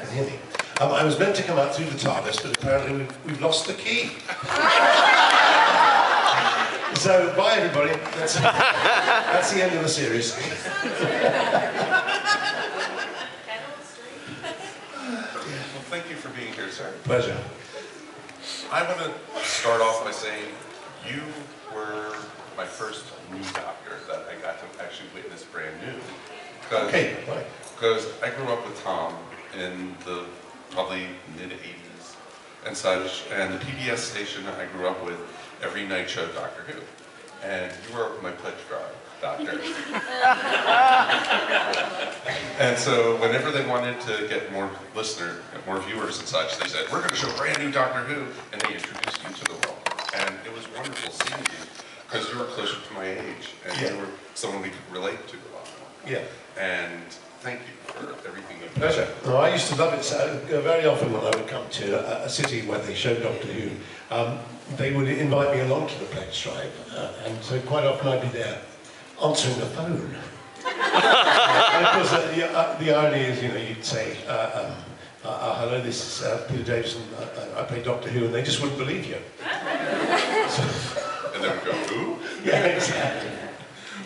can hear me. I was meant to come out through the TARDIS, but apparently we've lost the key. So, bye everybody. That's the end of the series. Well, thank you for being here, sir. Pleasure. I want to start off by saying you were my first new doctor that I got to actually witness brand new. Because I grew up with Tom in the probably mid-'80s and such, and the PBS station I grew up with every night showed Doctor Who. And you were my pledge drive, Doctor. And so whenever they wanted to get more listeners, more viewers and such, they said, we're going to show brand new Doctor Who, and they introduced you to the world. And it was wonderful seeing you, because you were closer to my age, and you were someone we could relate to a lot more. Yeah. And thank you for everything you've done. Pleasure. No, I used to love it. So, very often when I would come to a city where they showed Doctor Who, they would invite me along to the pledge drive, and so quite often I'd be there answering the phone. And of course, the irony is, you know, you'd say, hello, this is Peter Davison, I play Doctor Who, and they just wouldn't believe you. And they would go, who? Yeah, exactly.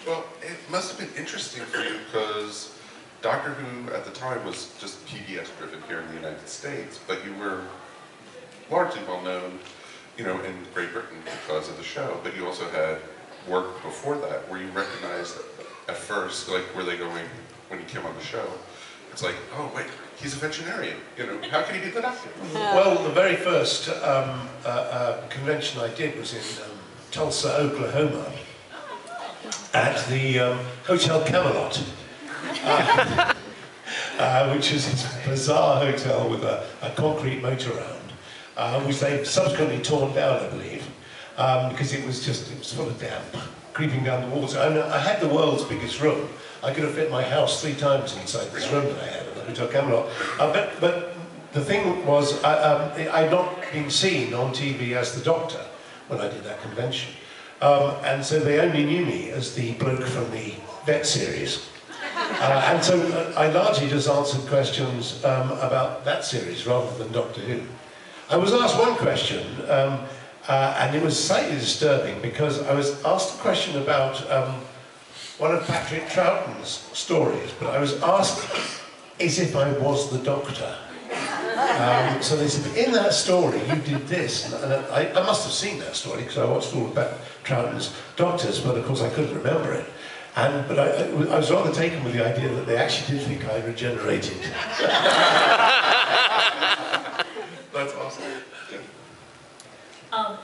Well, it must have been interesting for you, because Doctor Who at the time was just PBS driven here in the United States, but you were largely well known, you know, in Great Britain because of the show, but you also had work before that where you recognized at first, like, were they going, when you came on the show, it's like, oh wait, he's a veterinarian, you know, how can he be the doctor? Well, the very first convention I did was in Tulsa, Oklahoma, at the Hotel Camelot, which is this bizarre hotel with a concrete moat around, which they've subsequently torn down, I believe, because it was full of damp, creeping down the walls. I had the world's biggest room. I could have fit my house 3 times inside this room that I had at the Hotel Camelot. But the thing was, I'd not been seen on TV as the Doctor when I did that convention. And so they only knew me as the bloke from the vet series. And so I largely just answered questions about that series rather than Doctor Who. I was asked one question, and it was slightly disturbing because I was asked a question about one of Patrick Troughton's stories, but I was asked as if I was the Doctor. So they said, in that story you did this, and I must have seen that story because I watched all about Troughton's Doctors, but of course I couldn't remember it. But I was rather taken with the idea that they actually did think I regenerated. That's awesome.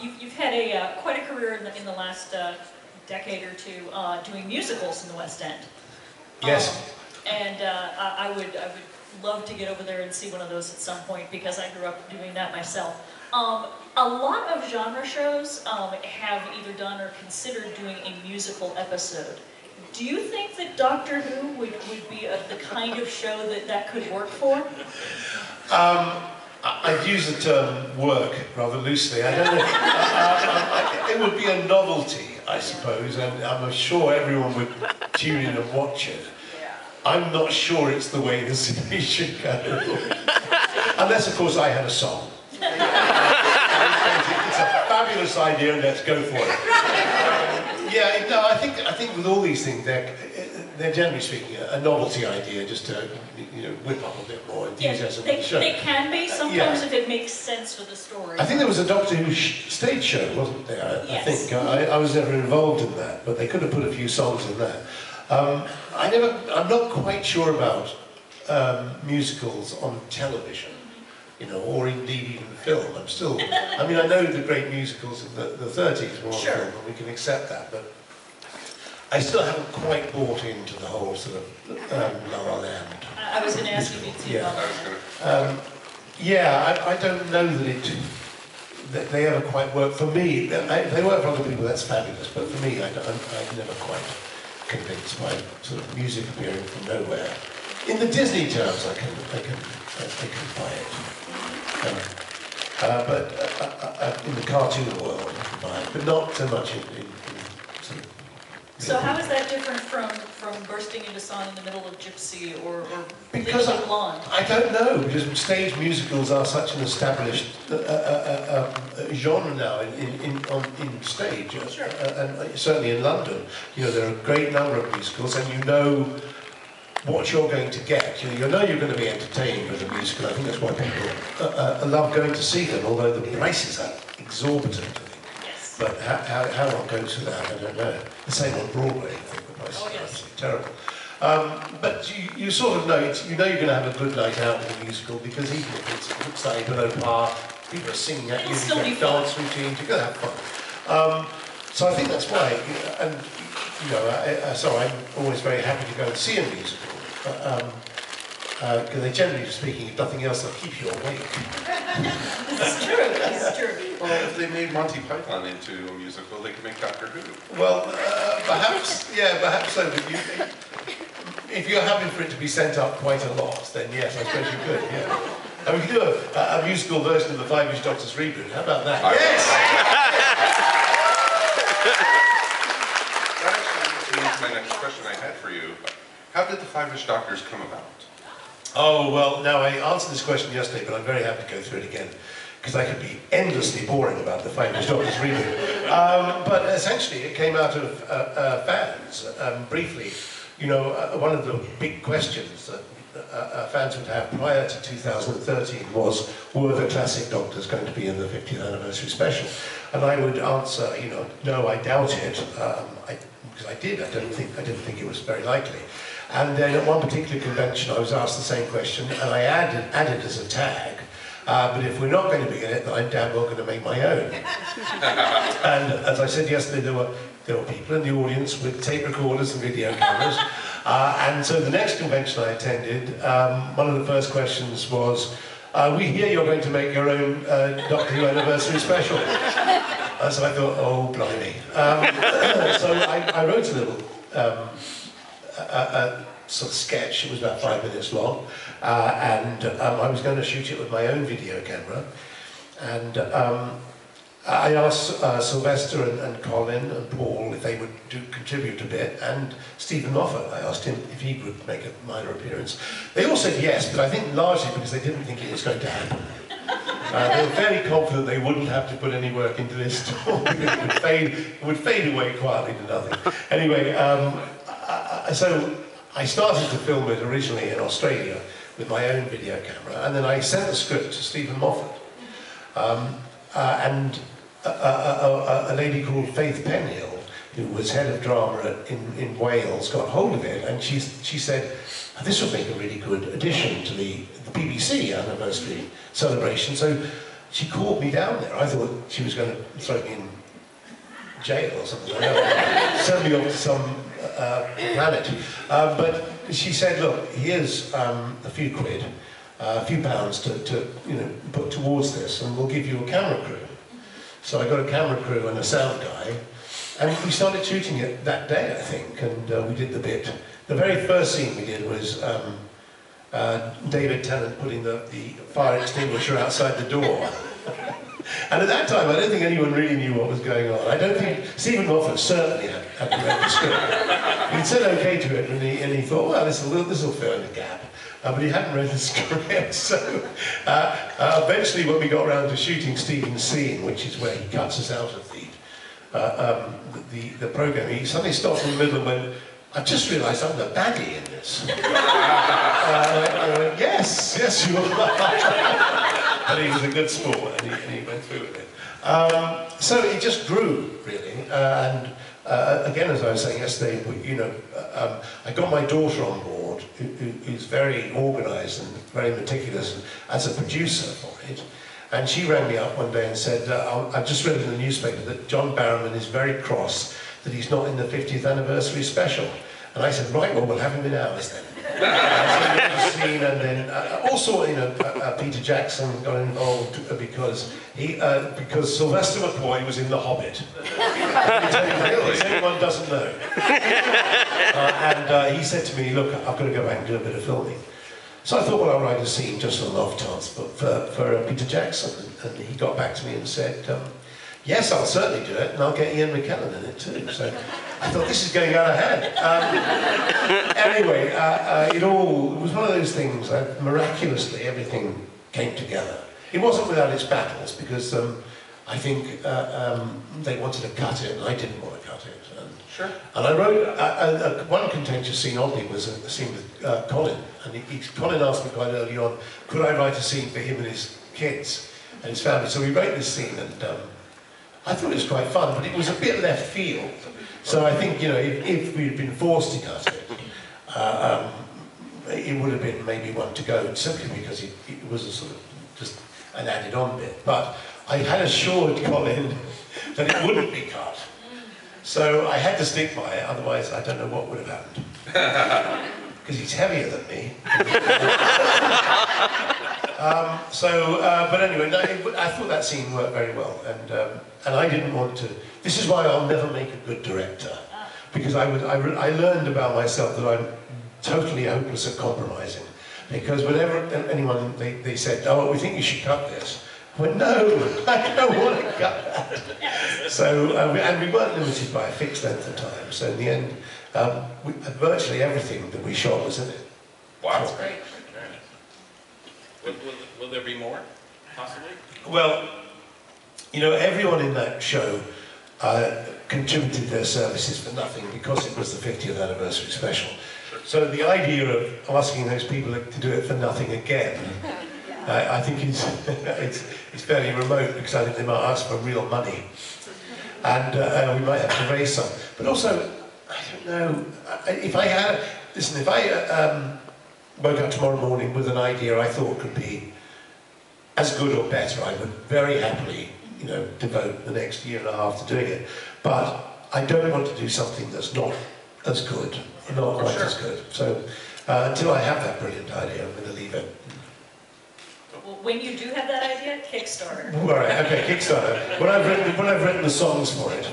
You've had quite a career in the last decade or two doing musicals in the West End. Yes. And I would love to get over there and see one of those at some point because I grew up doing that myself. A lot of genre shows have either done or considered doing a musical episode. Do you think that Doctor Who would be the kind of show that could work for? I'd use the term work rather loosely. I don't know. It would be a novelty, I suppose, and I'm sure everyone would tune in and watch it. I'm not sure it's the way the series should go. Unless, of course, I had a song. It's a fabulous idea, and let's go for it. Yeah, no, I think with all these things, they're generally speaking a novelty idea, just to whip up a bit more enthusiasm for the show. They can be sometimes if it makes sense for the story. I think there was a Doctor Who stage show, wasn't there? Yes. I think I was never involved in that, but they could have put a few songs in there. I'm not quite sure about musicals on television, or indeed even film. I know the great musicals of the 30s were on film, and we can accept that, but I still haven't quite bought into the whole sort of La La Land. I was going to ask you to I don't know that they ever quite work for me. If they work for other people, that's fabulous, but for me, I'm never quite convinced by sort of music appearing from nowhere. In the Disney terms, I can buy it. But in the cartoon world, I can buy it, but not so much in sort of So how is that different from bursting into song in the middle of Gypsy or Because Legally Blonde? I don't know, because stage musicals are such an established genre now in stage, Sure. and certainly in London. You know, there are a great number of musicals, and you know what you're going to get. You know you're going to be entertained with a musical. I think that's why people love going to see them, although the prices are exorbitant, I think. Yes. But how one goes to that, I don't know. The same on Broadway, I think the prices are absolutely terrible. But you sort of know, you know you're going to have a good night out with a musical, because even if it looks like below par, people are singing at you, you get dance routines, you're going to have fun. So I think that's why, and you know, so I'm always very happy to go and see a musical, because they generally speaking, if nothing else, they'll keep you awake. This is true, this is true. Well, if they made Monty Python into a musical, they could make Doctor Who. Well, perhaps, yeah, perhaps so, but if you're happy for it to be sent up quite a lot, then yes, I suppose you could, yeah. And we could do a musical version of the Five-ish Doctors reboot. How about that? Yes! That actually leads me to my next question I had for you. How did the Five-ish Doctors come about? Oh, well, now I answered this question yesterday, but I'm very happy to go through it again, because I could be endlessly boring about the Five-ish Doctors reboot. But essentially, it came out of fans. Briefly, you know, one of the big questions that fans would have prior to 2013 was, were the classic Doctors going to be in the 50th anniversary special? And I would answer, you know, no, I doubt it, because I didn't think it was very likely. And then at one particular convention, I was asked the same question, and I added as a tag, but if we're not going to be in it, then I'm damn well going to make my own. And as I said yesterday, there were people in the audience with tape recorders and video cameras. And so the next convention I attended, one of the first questions was, we hear you're going to make your own Doctor Who anniversary special. So I thought, oh, blimey. So I wrote a little sort of sketch. It was about 5 minutes long. And I was going to shoot it with my own video camera. And I asked Sylvester and Colin and Paul if they would contribute a bit, and Stephen Moffat, I asked him if he would make a minor appearance. They all said yes, but I think largely because they didn't think it was going to happen. They were fairly confident they wouldn't have to put any work into this at all, because it would fade away quietly to nothing. Anyway, so I started to film it originally in Australia with my own video camera, and then I sent the script to Stephen Moffat. And a lady called Faith Penhill, who was head of drama in Wales, got hold of it, and she said, this would make a really good addition to the BBC anniversary celebration. So she called me down there. I thought she was going to throw me in jail or something like that, send me off to some planet. But she said, look, here's a few quid, a few pounds to put towards this, and we'll give you a camera crew. So I got a camera crew and a sound guy, and we started shooting it that day, I think, and we did the bit. The very first scene we did was David Tennant putting the fire extinguisher outside the door. And at that time, I don't think anyone really knew what was going on. I don't think Stephen Moffat certainly hadn't read the script. He'd said okay to it, and he thought, well, this will fill in the gap. But he hadn't read the script, so eventually when we got around to shooting Stephen's scene, which is where he cuts us out of the programme, he suddenly stopped in the middle and went, I've just realised I'm the baddie in this. I went, yes, you are. But he was a good sport, and he went through with it. So it just grew, really, and again, as I was saying yesterday, I got my daughter on board, who's very organised and very meticulous as a producer for it. And she rang me up one day and said, I've just read in the newspaper that John Barrowman is very cross that he's not in the 50th anniversary special. And I said, right, well, we'll have him in ours then. And then also, Peter Jackson got involved because Sylvester McCoy was in The Hobbit. If anyone doesn't know. And he said to me, look, I've got to go back and do a bit of filming. So I thought, well, I'll write a scene just on the off chance, but for Peter Jackson. And he got back to me and said, yes, I'll certainly do it, and I'll get Ian McKellen in it too. So I thought, this is going out of hand. Anyway, it was one of those things, miraculously everything came together. It wasn't without its battles, because I think they wanted to cut it, and I didn't want to cut it. Sure. And I wrote, one contentious scene oddly was a scene with Colin, and Colin asked me quite early on, could I write a scene for him and his kids and his family? So we wrote this scene, and I thought it was quite fun, but it was a bit left field. So I think, you know, if we'd been forced to cut it, it would have been maybe one to go, simply because it was a sort of just an added on bit. But I had assured Colin that it wouldn't be cut. So I had to stick by it, otherwise I don't know what would have happened. Because he's heavier than me. But anyway, no, I thought that scene worked very well, and I didn't want to. This is why I'll never make a good director, because I learned about myself that I'm totally hopeless at compromising. Because whenever anyone they said, "Oh, we think you should cut this," I went, "No, I don't want to cut that." So, and we weren't limited by a fixed length of time. So in the end, virtually everything that we shot was in it. Wow. That's great. Will there be more, possibly? Well, you know, everyone in that show contributed their services for nothing because it was the 50th anniversary special. So the idea of asking those people to do it for nothing again, I think it's fairly remote, because I think they might ask for real money, and we might have to raise some. But also, I don't know, if I woke up tomorrow morning with an idea I thought could be as good or better, I would very happily, you know, devote the next year and a half to doing it. But I don't want to do something that's not as good, not quite as good. So until I have that brilliant idea, I'm going to leave it. Well, when you do have that idea, Kickstarter. All right, okay, Kickstarter. When I've written the songs for it.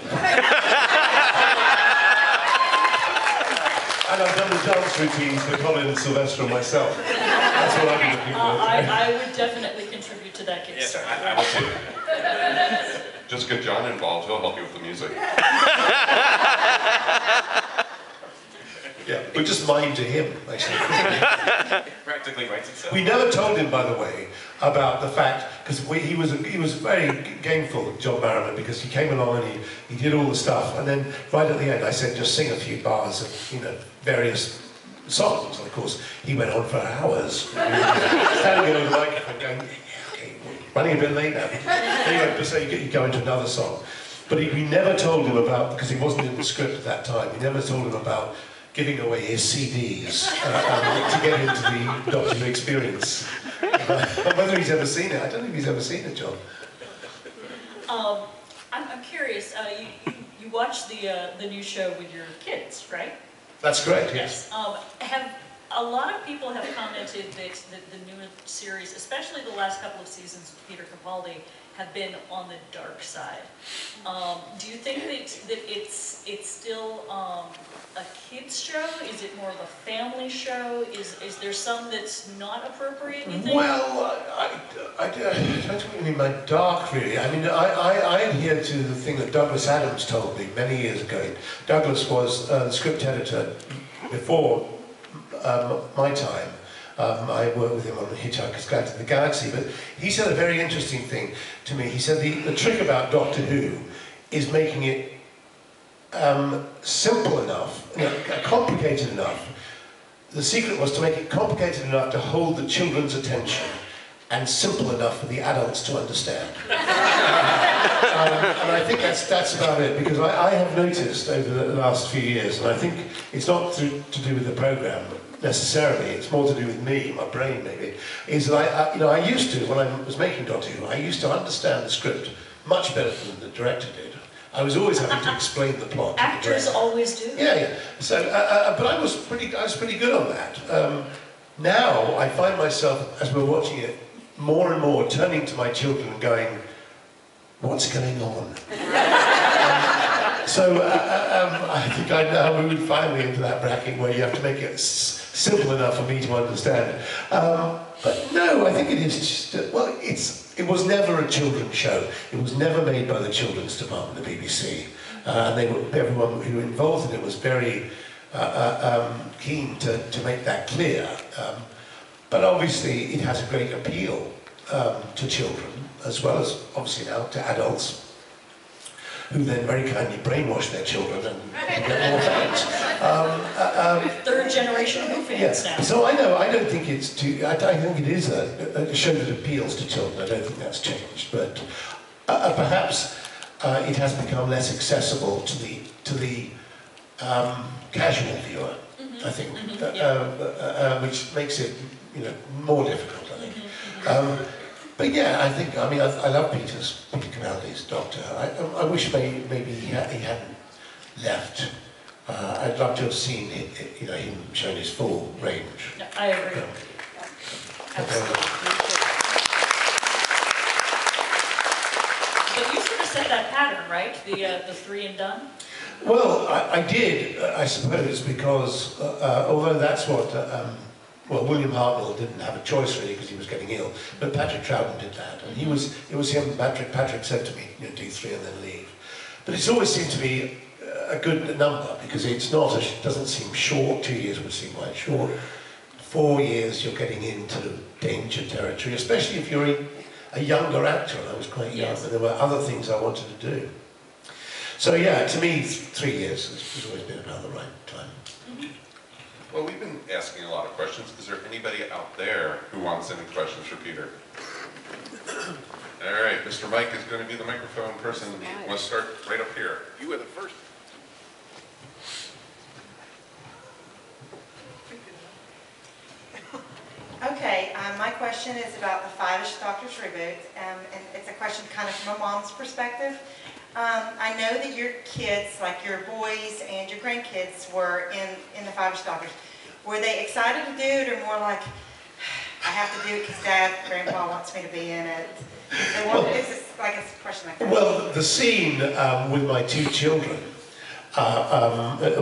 And I've done the dance routines for Colin, Sylvester, and myself. That's what I've been looking for. I would definitely contribute to that Yes, Kickstarter. I will too. Just get John involved, he'll help you with the music. Yeah, but just mine to him, actually. Practically writes itself. We never told him, by the way, about the fact, because he was very gameful, John Barrowman, because he came along and he did all the stuff, and then right at the end I said, just sing a few bars of, you know, various songs. And of course, he went on for hours, standing over the microphone going, okay, running a bit late now. Anyway, so you go into another song. But we never told him about, because he wasn't in the script at that time, we never told him about giving away his CDs to get into the Doctor Who experience. Whether he's ever seen it, I don't think he's ever seen it, John. I'm curious. You watch the new show with your kids, right? That's correct. Yes. Have a lot of people have commented that the new series, especially the last couple of seasons with Peter Capaldi, have been on the dark side. Do you think that it's still a kids show? Is it more of a family show? Is there some that's not appropriate, you think? Well, I don't mean by dark, really. I mean, I adhere to the thing that Douglas Adams told me many years ago. Douglas was the script editor before my time. I worked with him on the Hitchhiker's Guide to the Galaxy, but he said a very interesting thing to me. He said the trick about Doctor Who is making it simple enough, you know, complicated enough. The secret was to make it complicated enough to hold the children's attention and simple enough for the adults to understand. And I think that's about it, because I have noticed over the last few years, and I think it's not to do with the programme necessarily, it's more to do with me, my brain maybe, is that I used to, when I was making Doctor Who, I used to understand the script much better than the director did. I was always having to explain the plot. Actors always do. Yeah. So, but I was pretty good on that. Now I find myself, as we're watching it, more and more turning to my children and going, "What's going on?" So I think I now moved finally into that bracket where you have to make it simple enough for me to understand. But no, I think it is just, well, it's it was never a children's show. It was never made by the children's department of the BBC. And everyone who was involved in it was very keen to make that clear. But obviously it has a great appeal to children, as well as obviously now to adults, who then very kindly brainwash their children and get more fans. Third generation Who fans now. So I don't think it's too, I think it is a show that appeals to children. I don't think that's changed, but perhaps it has become less accessible to the casual viewer, I think, which makes it, you know, more difficult, I think. But yeah, I think, I mean, I love Peter Capaldi's Doctor. I wish maybe he hadn't left. I'd love to have seen you know, him showing his full range. No, I agree. Absolutely. But you sort of set that pattern, right? The 3 and done? Well, I did, I suppose, because although that's what well, William Hartnell didn't have a choice really because he was getting ill, but Patrick Troughton did that, and it was him. Patrick said to me, you know, do 3 and then leave. But it's always seemed to be a good number because it's not, it doesn't seem short. 2 years would seem quite short. 4 years, you're getting into danger territory, especially if you're a younger actor. And I was quite young, and there were other things I wanted to do. So yeah, to me, 3 years has always been about the right time. Well, we've been asking a lot of questions. Is there anybody out there who wants any questions for Peter? All right, Mr. Mike is going to be the microphone person. Let's start right up here. You were the first. Okay, my question is about the Five-ish Doctors reboot, and it's a question kind of from a mom's perspective. I know that your kids, like your boys and your grandkids, were in the Five-ish Doctors. Were they excited to do it, or more like, I have to do it because Dad, Grandpa wants me to be in it? Is this like a question like that? Well, the scene with my 2 children,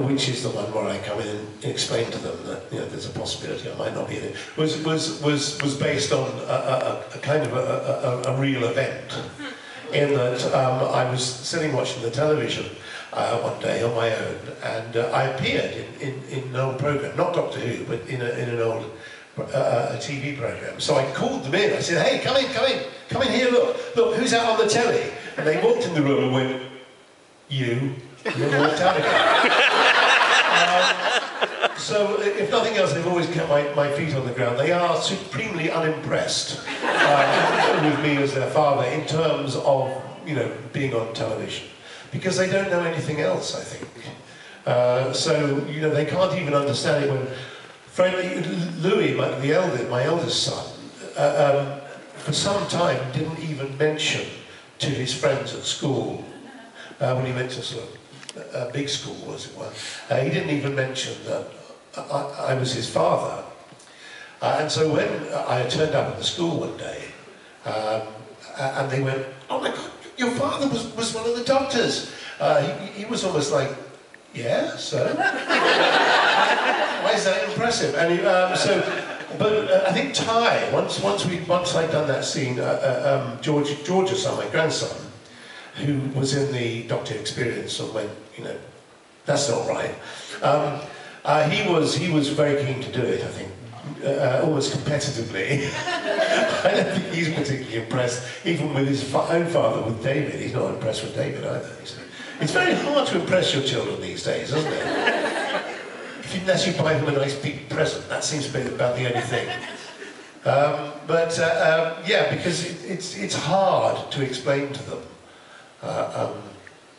which is the one where I come in and explain to them that, you know, there's a possibility I might not be in it, was based on a kind of a real event. In that I was sitting watching the television one day on my own, and I appeared in an old program, not Doctor Who, but in an old a TV program. So I called them in. I said, "Hey, come in here. Look, who's out on the telly?" And they walked in the room and went, "You," and then walked out again. So, if nothing else, they've always kept my feet on the ground. They are supremely unimpressed with me as their father in terms of, you know, being on television, because they don't know anything else, I think. So, you know, they can't even understand it when Louis, my eldest son, for some time didn't even mention to his friends at school, when he went to sort of a big school, as it were, he didn't even mention that I was his father. And so when I turned up at the school one day, and they went, "Oh my God, your father was one of the doctors." He was almost like, "Yeah, so?" Why is that impressive? And but I think Ty, once I'd done that scene, George's son, my grandson, who was in the Doctor experience, and went, you know, "That's not right." He was very keen to do it, I think, almost competitively. I don't think he's particularly impressed, even with his own father, with David. He's not impressed with David either. It's very hard to impress your children these days, isn't it? Unless you buy them a nice big present, that seems to be about the only thing. Yeah, because it's hard to explain to them,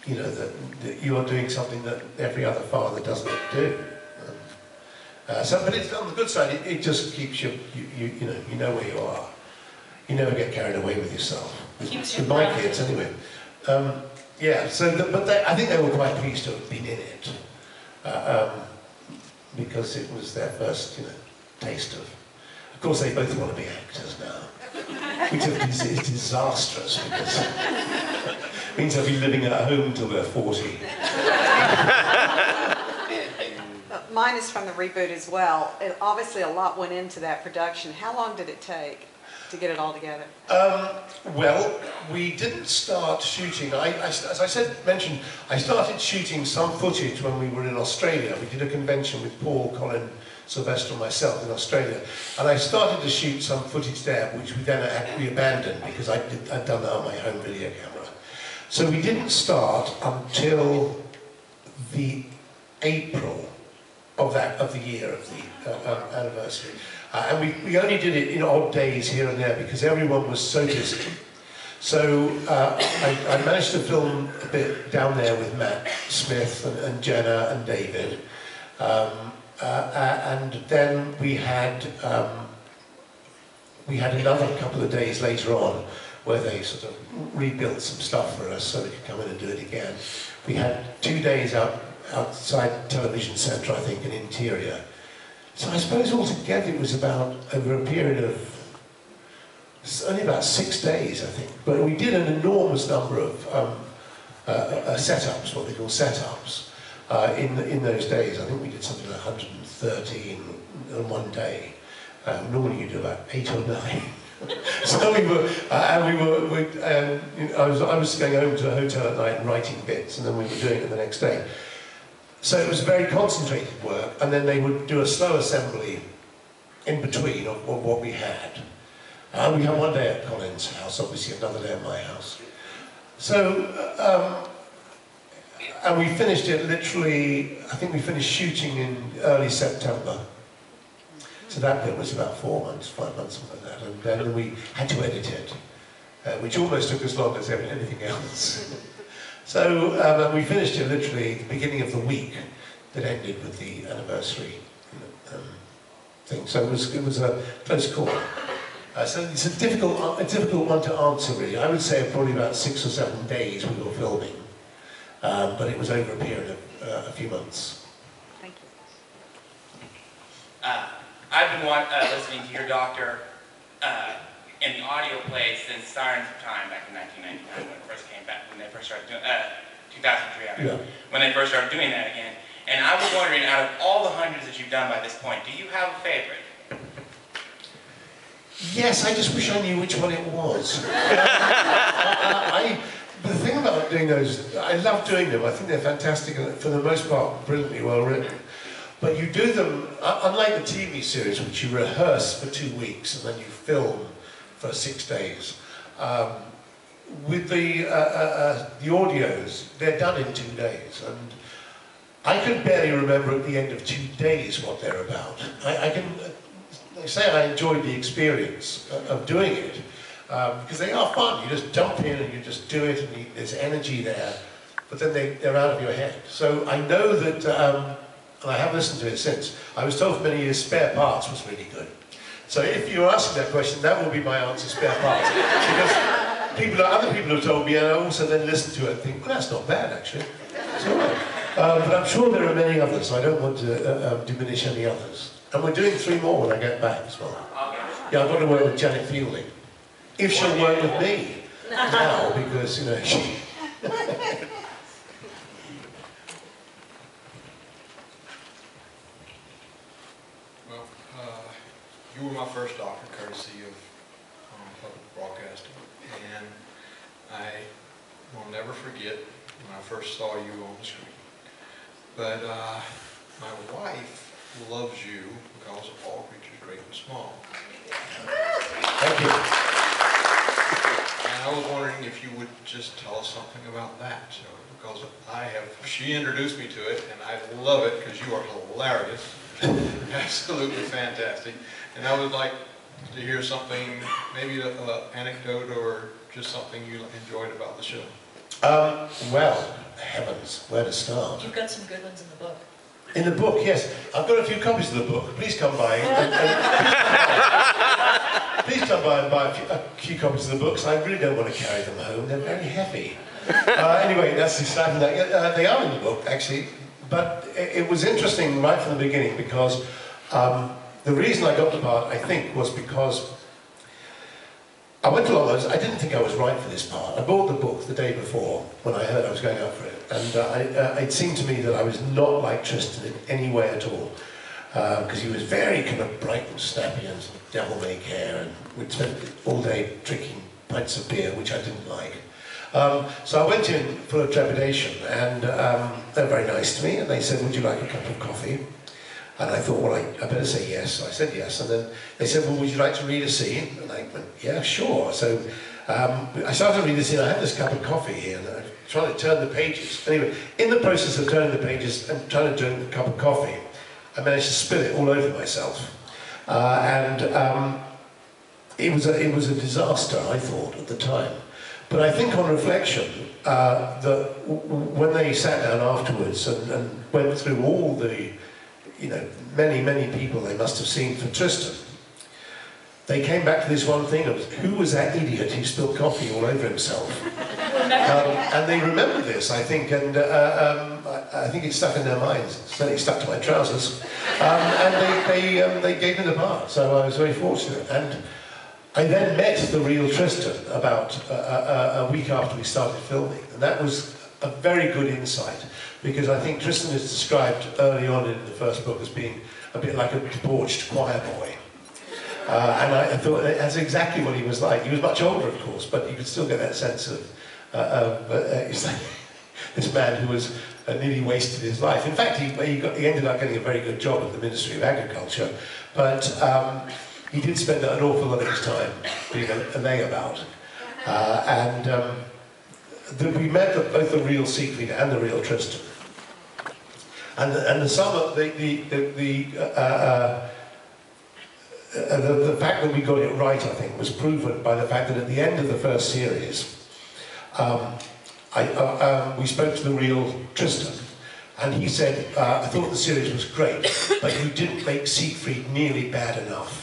you know, that you are doing something that every other father doesn't do. But it's on the good side. It just keeps you know where you are. You never get carried away with yourself. With my kids, anyway. Yeah. So, I think they were quite pleased to have been in it, because it was their first, you know, taste of. Of course, they both want to be actors now, which is disastrous because it means they'll be living at home till they're 40. Mine is from the reboot as well. Obviously, a lot went into that production. How long did it take? to get it all together? Well, we didn't start shooting. As I mentioned, I started shooting some footage when we were in Australia. We did a convention with Paul, Colin, Sylvester and myself in Australia. And I started to shoot some footage there, which we then we abandoned because I'd done that on my home video camera. So we didn't start until the April of the year of the anniversary. And we only did it in odd days here and there because everyone was so busy. So I managed to film a bit down there with Matt Smith and Jenna and David. And then we had another couple of days later on where they sort of rebuilt some stuff for us so we could come in and do it again. We had 2 days outside Television Centre, I think, in interior. So I suppose altogether it was about, over a period of, only about 6 days, I think. But we did an enormous number of setups, what they call setups, in those days. I think we did something like 113 in one day. Normally you do about 8 or 9. So we were, I was going home to a hotel at night and writing bits, and then we were doing it the next day. So it was very concentrated work, and then they would do a slow assembly in between of what we had. We had one day at Colin's house, obviously another day at my house. So, and we finished it literally, I think we finished shooting in early September. So that bit was about 4 months, 5 months, something like that. And then we had to edit it, which almost took as long as anything else. So we finished it literally at the beginning of the week that ended with the anniversary thing. So it was a close call. So it's a difficult one to answer, really. I would say probably about 6 or 7 days we were filming, but it was over a period of a few months. Thank you. I've been listening to your doctor in the audio play since Sirens of Time back in 1999 when it first came back, when they first started doing 2003, I mean, Yeah. when they first started doing that again. And I was wondering, out of all the hundreds that you've done by this point, do you have a favorite? Yes, I just wish I knew which one it was. The thing about doing those, I love doing them. I think they're fantastic and for the most part brilliantly well written. But you do them, unlike the TV series, which you rehearse for 2 weeks and then you film for 6 days. With the audios, they're done in 2 days. And I can barely remember at the end of 2 days what they're about. I can say I enjoyed the experience of doing it, because they are fun. You just jump in and you just do it, and there's energy there, but then they're out of your head. So I know that, and I have listened to it since, I was told for many years Spare Parts was really good. So if you're asking that question, that will be my answer, Spare Parts. Because other people have told me, and I also then listen to it and think, well, that's not bad, actually. It's all right. But I'm sure there are many others, so I don't want to diminish any others. And we're doing 3 more when I get back as well. Yeah, I've got to work with Janet Fielding. If she'll work with me now, because, you know, she... Well, you were my first doctor, courtesy of public broadcasting. And I will never forget when I first saw you on the screen. But my wife loves you because of All Creatures Great and Small. Thank you. And I was wondering if you would just tell us something about that. So, because she introduced me to it, and I love it because you are hilarious, absolutely fantastic. And I would like to hear something, maybe an anecdote or just something you enjoyed about the show. Well, heavens, where to start? You've got some good ones in the book. In the book, yes. I've got a few copies of the book. Please come by. Please come by and buy a few copies of the books. I really don't want to carry them home. They're very heavy. Anyway, that's deciding that. They are in the book, actually. But it was interesting right from the beginning because the reason I got the part, I think, was because I went along those. I didn't think I was right for this part. I bought the book the day before when I heard I was going out for it. And it seemed to me that I was not like Tristan in any way at all. because he was very kind of bright and snappy and devil-may care, and we'd spend all day drinking pints of beer, which I didn't like. So I went in full of trepidation, and they're very nice to me, and they said, would you like a cup of coffee? And I thought, well, I better say yes. So I said yes, and then they said, well, would you like to read a scene? And I went, yeah, sure. So I started to read the scene. I had this cup of coffee here, and I'm trying to turn the pages. Anyway, in the process of turning the pages and trying to drink a cup of coffee, I managed to spill it all over myself. It was a disaster, I thought, at the time. But I think on reflection, that when they sat down afterwards and went through all the, many people they must have seen for Tristan, they came back to this one thing of, who was that idiot who spilled coffee all over himself? And they remembered this, I think, and I think it stuck in their minds. It certainly stuck to my trousers. And they gave me the part, so I was very fortunate. And I then met the real Tristan about a week after we started filming, and that was a very good insight, because I think Tristan is described early on in the first book as being a bit like a debauched choir boy. And I thought that's exactly what he was like. He was much older, of course, but you could still get that sense of it's like this man who was nearly wasted his life. In fact, he ended up getting a very good job at the Ministry of Agriculture, but he did spend an awful lot of his time being a layabout. We met both the real Siegfried and the real Tristan. And the fact that we got it right, I think, was proven by the fact that at the end of the first series, we spoke to the real Tristan, and he said, I thought the series was great, but you didn't make Siegfried nearly bad enough.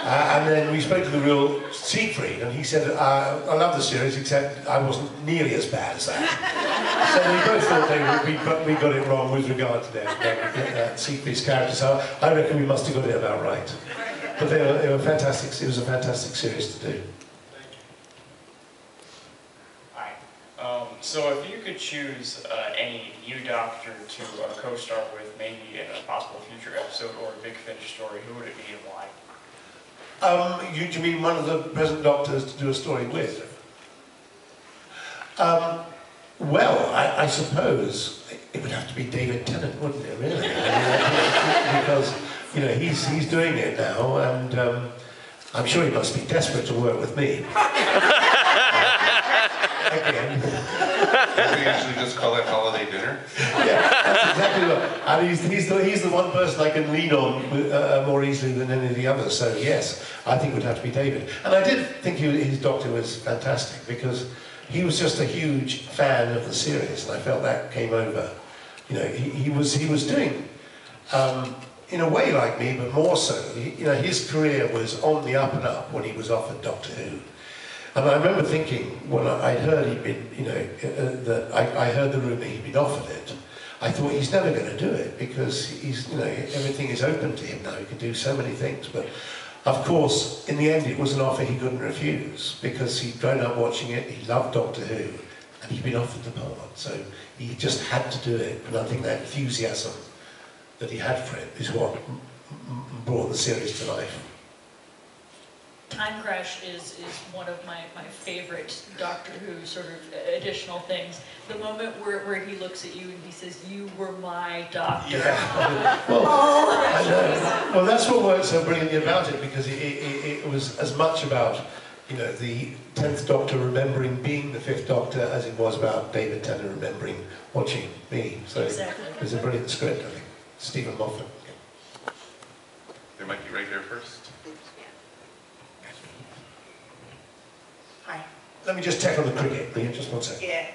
And then we spoke to the real Siegfried, and he said, I love the series, except I wasn't nearly as bad as that. So we both thought we got it wrong with regard to Siegfried's character, so I reckon we must have got it about right. But they were fantastic. It was a fantastic series to do. Hi. So if you could choose any new doctor to co-star with, maybe in a possible future episode or a Big Finish story, who would it be and why? You mean one of the present doctors to do a story with? Well, I suppose it would have to be David Tennant, wouldn't it, really? Because, he's doing it now, and I'm sure he must be desperate to work with me. Again. We usually just call it holiday dinner. Yeah, that's exactly right. And he's the one person I can lean on more easily than any of the others. So yes, I think it would have to be David. And I did think his doctor was fantastic, because he was just a huge fan of the series, and I felt that came over. He was doing, in a way like me, but more so. His career was on the up and up when he was offered Doctor Who. And I remember thinking, when I'd heard he'd been, I heard the rumour he'd been offered it, I thought he's never going to do it, because he's, everything is open to him now. He can do so many things. But of course, in the end, it was an offer he couldn't refuse, because he'd grown up watching it. He loved Doctor Who, and he'd been offered the part, so he just had to do it. And I think that enthusiasm that he had for it is what brought the series to life. Time Crash is one of my favorite Doctor Who sort of additional things. The moment where he looks at you and he says, "You were my doctor." Yeah. I know. Well, that's what worked so brilliantly about it, because it was as much about, the 10th Doctor remembering being the 5th Doctor as it was about David Tennant remembering watching me. So exactly. It was a brilliant script, I think. Stephen Moffat. They might be right there first. Hi. Let me just check on the cricket, will you? Just one second. Yeah.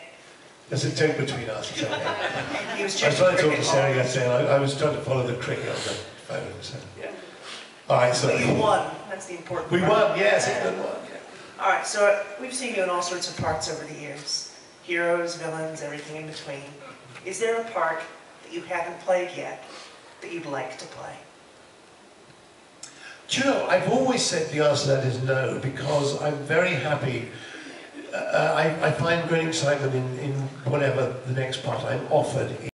There's a joke between us. It's okay. And he was I was trying to talk to cricket Sarah ball. yesterday. I was trying to follow the cricket on the phone. So. Yeah. All right, so But you won. That's the important we part. won. Yes, England won. Yeah. All right, so we've seen you in all sorts of parts over the years. Heroes, villains, everything in between. Is there a part that you haven't played yet that you'd like to play? Do you know, I've always said the answer to that is no, because I'm very happy. I find great excitement in whatever the next part I'm offered